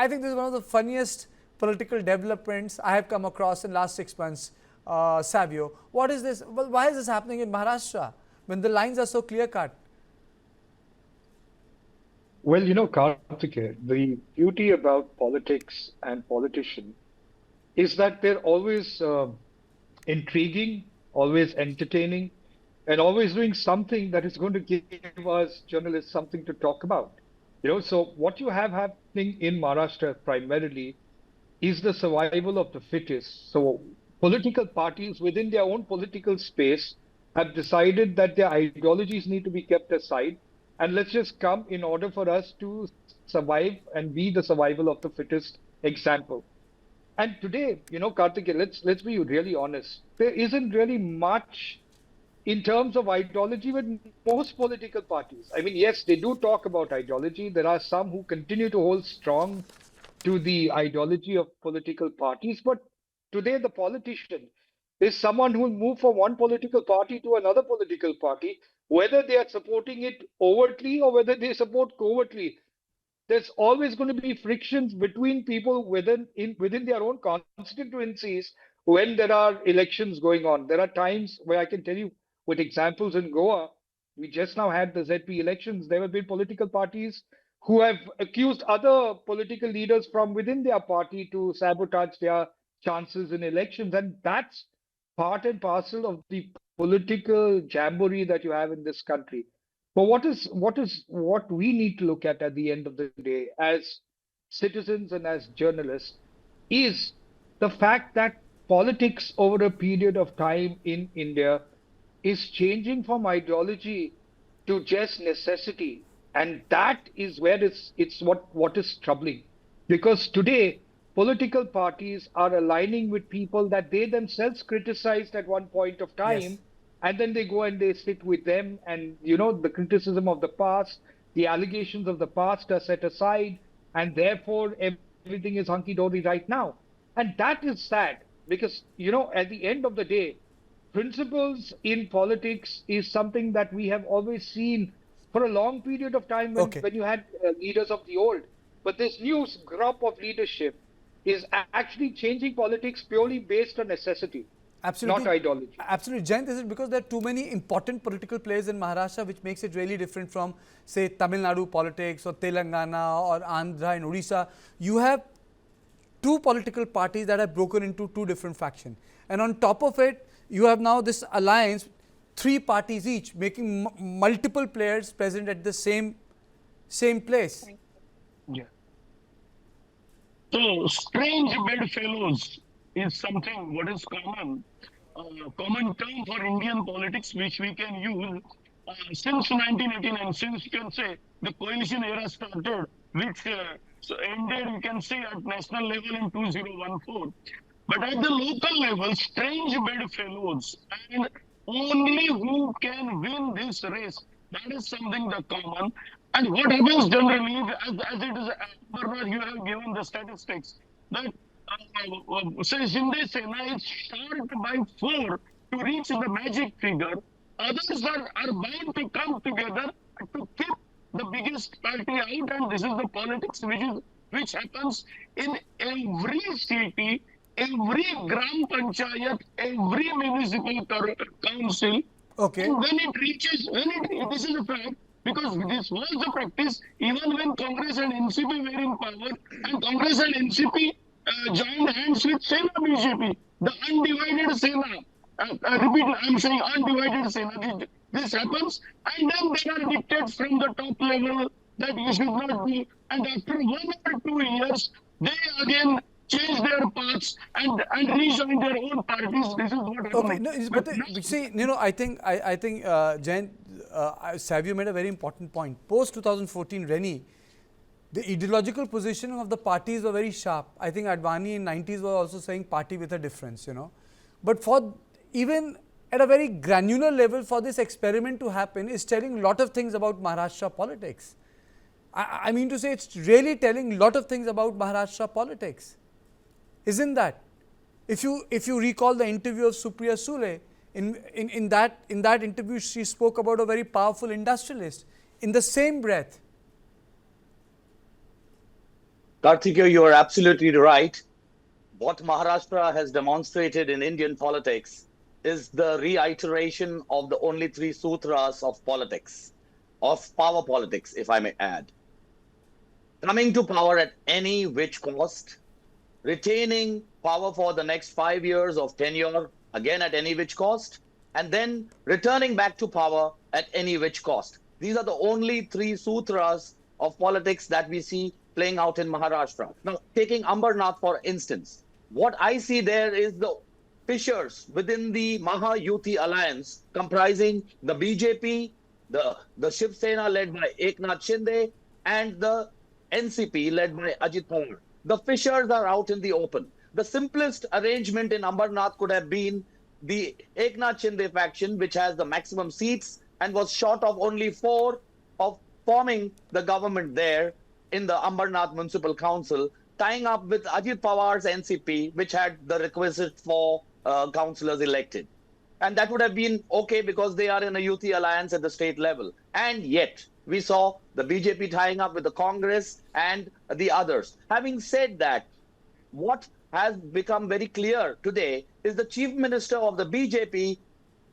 I think this is one of the funniest political developments I have come across in last 6 months, Savio. What is this? Well, why is this happening in Maharashtra when the lines are so clear cut? Well, Karthike, the beauty about politics and politicians is that they're always intriguing, always entertaining, and always doing something that is going to give us journalists something to talk about. So what you have happening in Maharashtra primarily is the survival of the fittest. So political parties within their own political space have decided that their ideologies need to be kept aside, and let's just come in order for us to survive and be the survival of the fittest example. And today, Karthike, let's be really honest. There isn't really much in terms of ideology with most political parties. I mean, yes, they do talk about ideology. There are some who continue to hold strong to the ideology of political parties. But today, the politician is someone who will move from one political party to another political party, whether they are supporting it overtly or whether they support covertly. There's always going to be frictions between people within their own constituencies when there are elections going on. There are times where I can tell you with examples in Goa, we just now had the ZP elections. There have been political parties who have accused other political leaders from within their party to sabotage their chances in elections. And that's part and parcel of the political jamboree that you have in this country. But what we need to look at the end of the day as citizens and as journalists is the fact that politics over a period of time in India is changing from ideology to just necessity. And that is where it's what is troubling. Because today, political parties are aligning with people that they themselves criticized at one point of time. Yes. And then they go and they sit with them, and the criticism of the past, the allegations of the past are set aside, and therefore everything is hunky-dory right now. And that is sad because, at the end of the day, principles in politics is something that we have always seen for a long period of time Okay. when you had leaders of the old. But this new crop of leadership is actually changing politics purely based on necessity. Absolutely. Not ideology. Absolutely. Jayant, is it because there are too many important political players in Maharashtra which makes it really different from, say, Tamil Nadu politics or Telangana or Andhra and Odisha? You have two political parties that have broken into two different factions. And on top of it, you have now this alliance, three parties each, making multiple players present at the same place. Yeah. So, strange bedfellows is something what is common term for Indian politics which we can use since 1989, since you can say the coalition era started, which ended, you can say, at national level in 2014. But at the local level, strange bedfellows, and only who can win this race, that is something the common. And what happens generally, as it is, Ambernath, you have given the statistics, that say Shinde Sena is short by 4 to reach the magic figure. Others are bound to come together to keep the biggest party out, and this is the politics which happens in every city, every gram panchayat, every municipal council. Okay. And when it reaches, this is a fact, because this was the practice even when Congress and NCP were in power, and Congress and NCP joined hands with Sena BJP, the undivided Sena. Repeat, I'm saying undivided Sena. This happens, and then they are dictated from the top level that you should not do. And after 1 or 2 years, they again change their paths and rejoin their own parties. This is what happens. Okay, no, but see, I think Jayant, Savio made a very important point. Post 2014, Reni, the ideological positioning of the parties were very sharp. I think Advani in 90s was also saying party with a difference, But for even at a very granular level, for this experiment to happen is telling a lot of things about Maharashtra politics. I mean to say, it's really telling a lot of things about Maharashtra politics. Isn't that? If you recall the interview of Supriya Sule, in that interview, she spoke about a very powerful industrialist. In the same breath, Karthikeya, you are absolutely right. What Maharashtra has demonstrated in Indian politics is the reiteration of the only three sutras of politics, of power politics, if I may add. Coming to power at any which cost, retaining power for the next 5 years of tenure, again at any which cost, and then returning back to power at any which cost. These are the only three sutras of politics that we see playing out in Maharashtra. Now, taking Ambernath, for instance, what I see there is the fissures within the Maha Yuti alliance comprising the BJP, the Shiv Sena led by Eknath Shinde, and the NCP led by Ajit Pawar. The fissures are out in the open. The simplest arrangement in Ambernath could have been the Eknath Shinde faction, which has the maximum seats and was short of only 4 of forming the government there in the Ambernath Municipal Council, tying up with Ajit Pawar's NCP, which had the requisite 4 councillors elected. And that would have been okay because they are in a Yuti alliance at the state level. And yet, we saw the BJP tying up with the Congress and the others. Having said that, what has become very clear today is the Chief Minister of the BJP,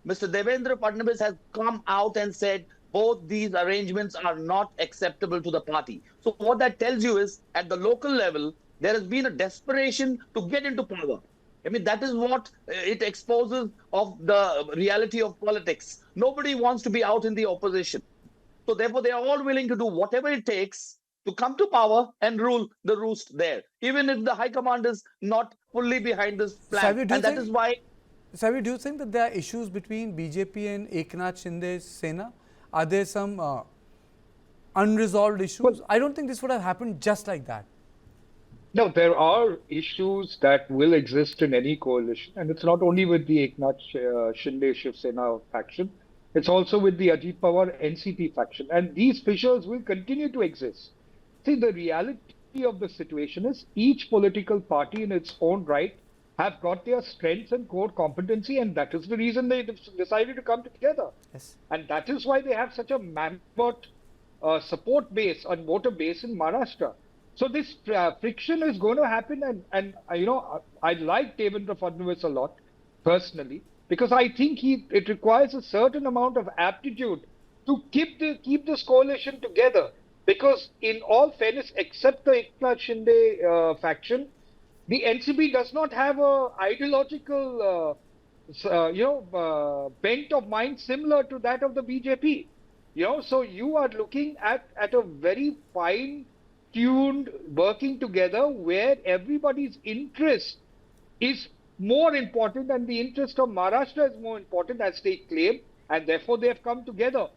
Mr. Devendra Fadnavis, has come out and said both these arrangements are not acceptable to the party. So what that tells you is, at the local level, there has been a desperation to get into power. I mean, that is what it exposes of the reality of politics. Nobody wants to be out in the opposition. So therefore, they are all willing to do whatever it takes to come to power and rule the roost there, even if the high command is not fully behind this plan. And that is why... Savi, do you think that there are issues between BJP and Eknath Shinde Sena? Are there some unresolved issues? Well, I don't think this would have happened just like that. No, there are issues that will exist in any coalition, and it's not only with the Eknath Shinde Shiv Sena faction, it's also with the Ajit Pawar NCP faction, and these fissures will continue to exist. See, the reality of the situation is each political party in its own right have got their strengths and core competency, and that is the reason they decided to come together. Yes. And that is why they have such a mammoth support base and voter base in Maharashtra. So this friction is going to happen, and you know, I like Devendra Fadnavis a lot personally, because I think it requires a certain amount of aptitude to keep this coalition together. Because in all fairness, except the Eknath Shinde faction, the NCP does not have a ideological bent of mind similar to that of the BJP. You know, so you are looking at a very fine-tuned working together where everybody's interest is more important, and the interest of Maharashtra is more important, as they claim, and therefore they have come together.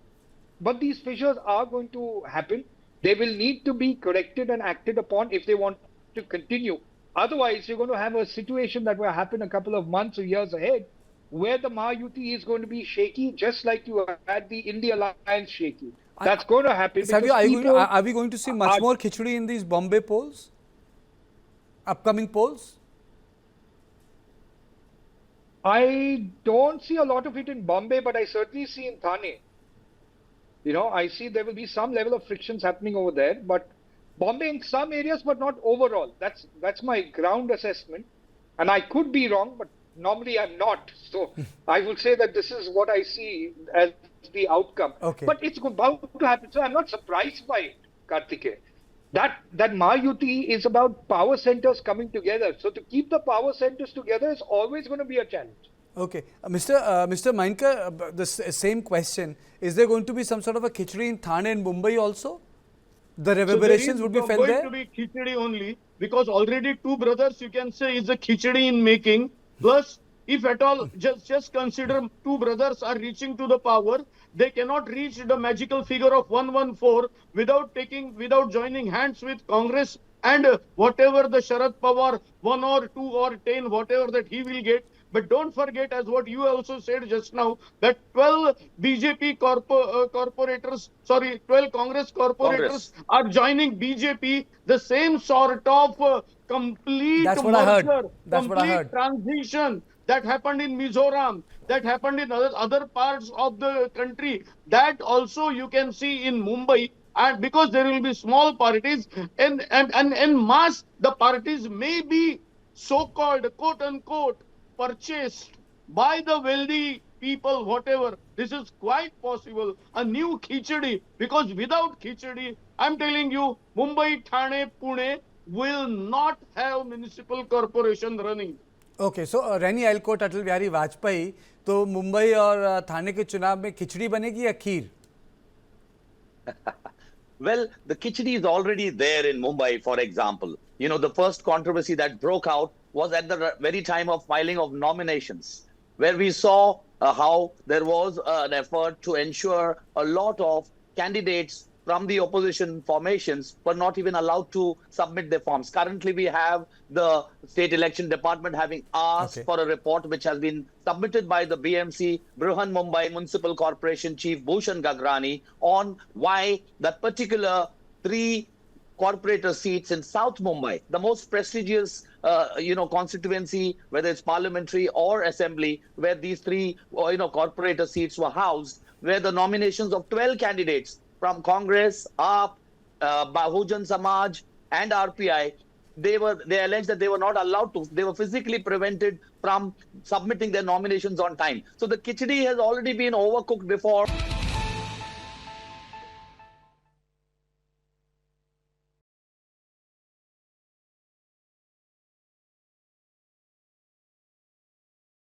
But these fissures are going to happen. They will need to be corrected and acted upon if they want to continue. Otherwise, you're going to have a situation that will happen a couple of months or years ahead, where the Mahayuti is going to be shaky, just like you had the India alliance shaky. That's going to happen. Are we going to see much more khichdi in these Bombay polls? Upcoming polls? I don't see a lot of it in Bombay, but I certainly see in Thane. You know, I see there will be some level of frictions happening over there, but Bombay in some areas, but not overall. That's my ground assessment. And I could be wrong, but normally I'm not. So I would say that this is what I see as the outcome. Okay. But it's bound to happen. So I'm not surprised by it, Karthikeya. That Mahayuti is about power centers coming together. So to keep the power centers together is always going to be a challenge. Okay. Mr. Mainkar, the same question. Is there going to be some sort of a khichdi in Thane and Mumbai also? The reverberations would be felt there? Going to be khichdi only, because already 2 brothers, you can say, is a khichdi in making. Plus, if at all, just consider 2 brothers are reaching to the power, they cannot reach the magical figure of 114 without joining hands with Congress and whatever the Sharad Pawar 1 or 2 or 10, whatever that he will get. But don't forget, as what you also said just now, that 12 BJP corporators, 12 Congress corporators are joining BJP, the same sort of complete merger, complete transition that happened in Mizoram, that happened in other parts of the country. That also you can see in Mumbai, And because there will be small parties, and in mass, the parties may be so-called, quote unquote, purchased by the wealthy people, whatever. This is quite possible. A new khichdi, because without khichdi, I'm telling you, Mumbai, Thane, Pune will not have municipal corporation running. Okay so rainy I quote Atal Bihari Vajpayee तो मुंबई और थाने के चुनाव में खिचड़ी बनेगी या खीर? Well, the khichdi is already there in Mumbai, for example. You know, the first controversy that broke out was at the very time of filing of nominations, where we saw how there was an effort to ensure a lot of candidates from the opposition formations were not even allowed to submit their forms. Currently, we have the state election department having asked for a report which has been submitted by the BMC, Brihan Mumbai Municipal Corporation Chief Bhushan Gagrani, on why that particular 3 corporator seats in South Mumbai, the most prestigious, constituency, whether it's parliamentary or assembly, where these 3, corporator seats were housed, where the nominations of 12 candidates from Congress, AAP, Bahujan Samaj, and RPI, they alleged that they were not allowed to. They were physically prevented from submitting their nominations on time. So the khichdi has already been overcooked before.